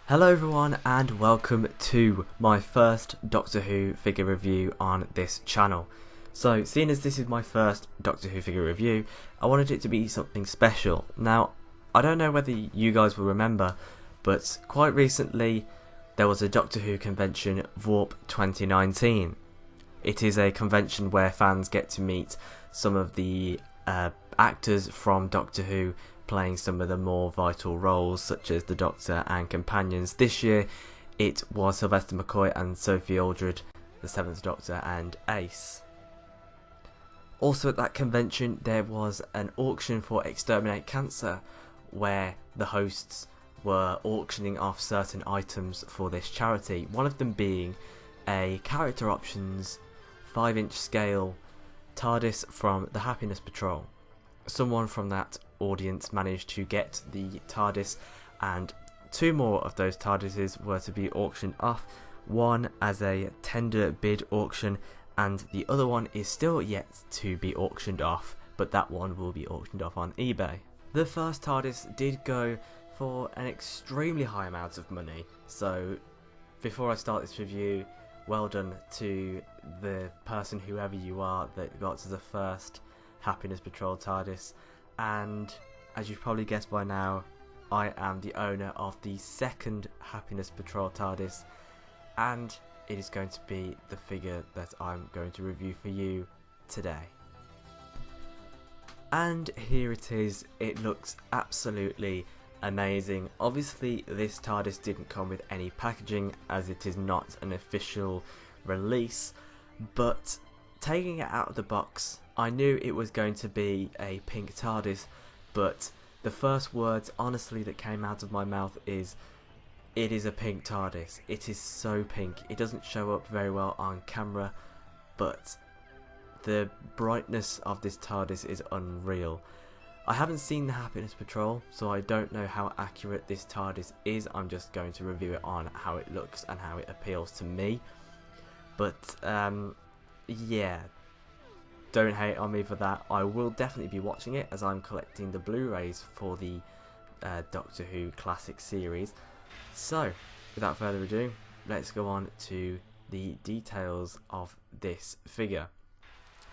Hello everyone and welcome to my first Doctor Who figure review on this channel. So seeing as this is my first Doctor Who figure review, I wanted it to be something special. Now, I don't know whether you guys will remember, but quite recently there was a Doctor Who convention, Vworp 2019. It is a convention where fans get to meet some of the actors from Doctor Who playing some of the more vital roles such as the Doctor and companions. This year it was Sylvester McCoy and Sophie Aldred, the 7th Doctor and Ace. Also at that convention there was an auction for Exterminate Cancer where the hosts were auctioning off certain items for this charity, one of them being a Character Options 5-inch scale TARDIS from the Happiness Patrol. Someone from that audience managed to get the TARDIS, and two more of those TARDISes were to be auctioned off, one as a tender bid auction and the other one is still yet to be auctioned off, but that one will be auctioned off on eBay. The first TARDIS did go for an extremely high amount of money, so before I start this review, well done to the person, whoever you are, that got to the first Happiness Patrol TARDIS. And as you've probably guessed by now, I am the owner of the second Happiness Patrol TARDIS, and it is going to be the figure that I'm going to review for you today. And here it is. It looks absolutely amazing. Obviously this TARDIS didn't come with any packaging as it is not an official release, but taking it out of the box, I knew it was going to be a pink TARDIS, but the first words honestly that came out of my mouth is, it is a pink TARDIS. It is so pink. It doesn't show up very well on camera, but the brightness of this TARDIS is unreal. I haven't seen the Happiness Patrol, so I don't know how accurate this TARDIS is. I'm just going to review it on how it looks and how it appeals to me. But yeah, don't hate on me for that. I will definitely be watching it as I'm collecting the Blu-rays for the Doctor Who Classic series. So, without further ado, let's go on to the details of this figure.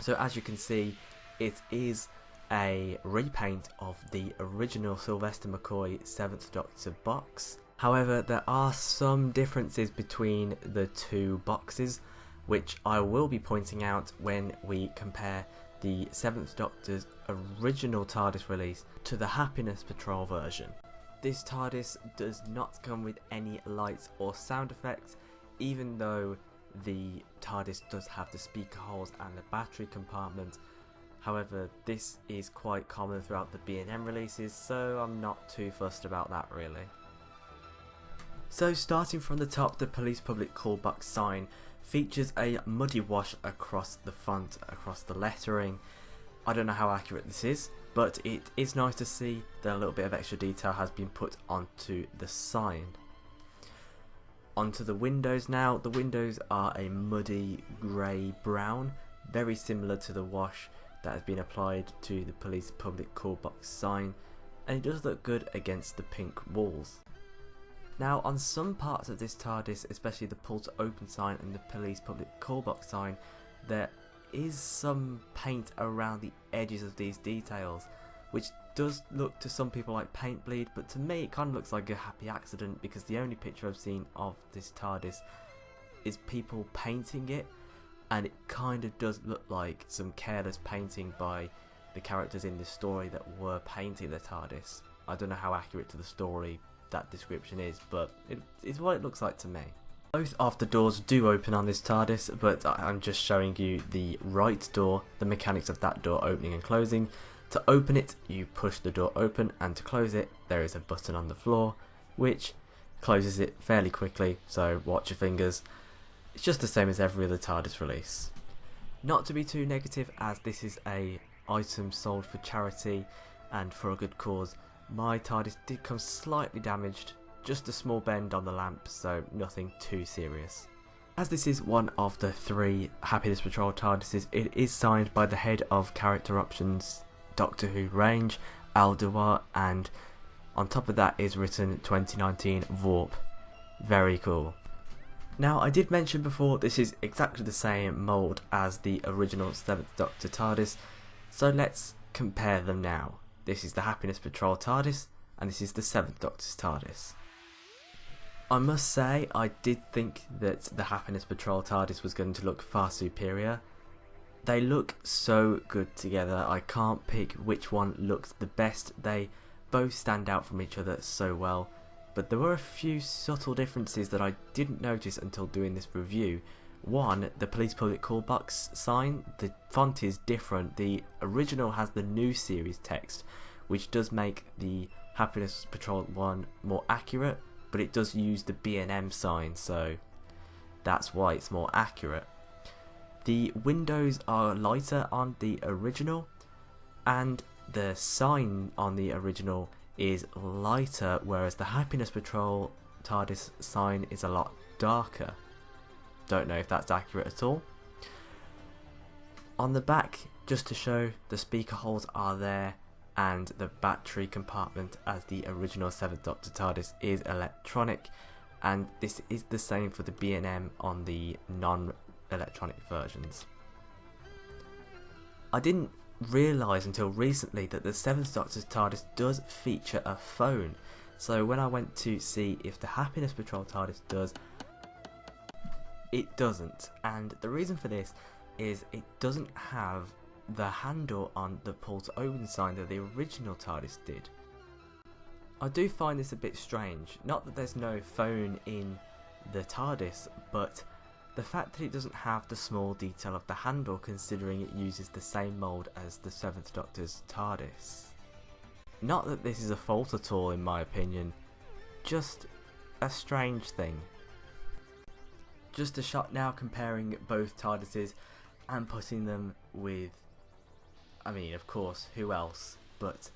So as you can see, it is a repaint of the original Sylvester McCoy 7th Doctor box. However, there are some differences between the two boxes, which I will be pointing out when we compare the 7th Doctor's original TARDIS release to the Happiness Patrol version. This TARDIS does not come with any lights or sound effects, even though the TARDIS does have the speaker holes and the battery compartment. However, this is quite common throughout the B&M releases, so I'm not too fussed about that really. So starting from the top, the Police Public Call Box sign features a muddy wash across the front, across the lettering. I don't know how accurate this is, but it is nice to see that a little bit of extra detail has been put onto the sign. Onto the windows now. The windows are a muddy grey brown, very similar to the wash that has been applied to the Police Public Call Box sign, and it does look good against the pink walls. Now on some parts of this TARDIS, especially the pull to open sign and the Police Public Call Box sign, there is some paint around the edges of these details, which does look to some people like paint bleed, but to me it kind of looks like a happy accident, because the only picture I've seen of this TARDIS is people painting it, and it kind of does look like some careless painting by the characters in this story that were painting the TARDIS. I don't know how accurate to the story that description is, but it is what it looks like to me. Both of the doors do open on this TARDIS, but I'm just showing you the right door, the mechanics of that door opening and closing. To open it, you push the door open, and to close it, there is a button on the floor, which closes it fairly quickly, so watch your fingers. It's just the same as every other TARDIS release. Not to be too negative, as this is a item sold for charity and for a good cause, my TARDIS did come slightly damaged, just a small bend on the lamp, so nothing too serious. As this is one of the 3 Happiness Patrol TARDISes, it is signed by the head of Character Options Doctor Who range, Al Dewar, and on top of that is written 2019 Vworp. Very cool. Now, I did mention before, this is exactly the same mould as the original 7th Doctor TARDIS, so let's compare them now. This is the Happiness Patrol TARDIS, and this is the 7th Doctor's TARDIS. I must say, I did think that the Happiness Patrol TARDIS was going to look far superior. They look so good together, I can't pick which one looks the best. They both stand out from each other so well. But there were a few subtle differences that I didn't notice until doing this review. One, the police public call box sign, the font is different. The original has the new series text, which does make the Happiness Patrol one more accurate, but it does use the B&M sign, so that's why it's more accurate. The windows are lighter on the original, and the sign on the original is lighter, whereas the Happiness Patrol TARDIS sign is a lot darker. Don't know if that's accurate at all. On the back, just to show, the speaker holes are there, and the battery compartment as the original 7th Doctor TARDIS is electronic, and this is the same for the B&M on the non-electronic versions. I didn't realise until recently that the 7th Doctor's TARDIS does feature a phone, so when I went to see if the Happiness Patrol TARDIS does, it doesn't, and the reason for this is it doesn't have the handle on the pull to open sign that the original TARDIS did. I do find this a bit strange, not that there's no phone in the TARDIS, but the fact that it doesn't have the small detail of the handle, considering it uses the same mould as the 7th Doctor's TARDIS. Not that this is a fault at all in my opinion, just a strange thing. Just a shot now comparing both TARDISes and putting them with, I mean of course, who else but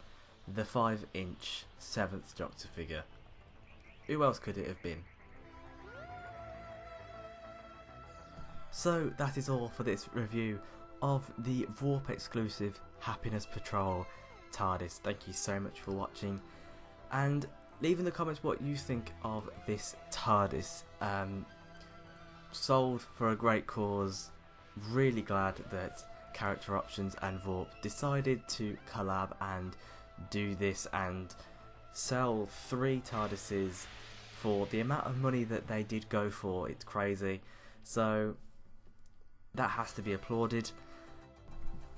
the 5-inch 7th Doctor figure. Who else could it have been? So that is all for this review of the Vworp exclusive Happiness Patrol TARDIS. Thank you so much for watching, and leave in the comments what you think of this TARDIS. Sold for a great cause. Really glad that Character Options and Vworp decided to collab and do this and sell 3 TARDISes for the amount of money that they did go for. It's crazy. So that has to be applauded,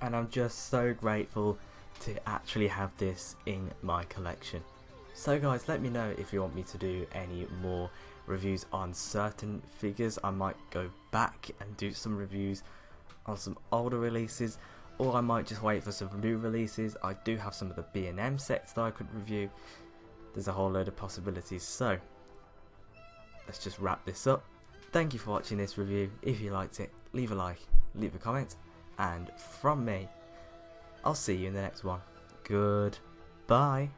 and I'm just so grateful to actually have this in my collection. So guys, let me know if you want me to do any more reviews on certain figures. I might go back and do some reviews on some older releases, or I might just wait for some new releases. I do have some of the B&M sets that I could review. There's a whole load of possibilities, so let's just wrap this up. Thank you for watching this review. If you liked it, leave a like, leave a comment, and from me, I'll see you in the next one. Goodbye.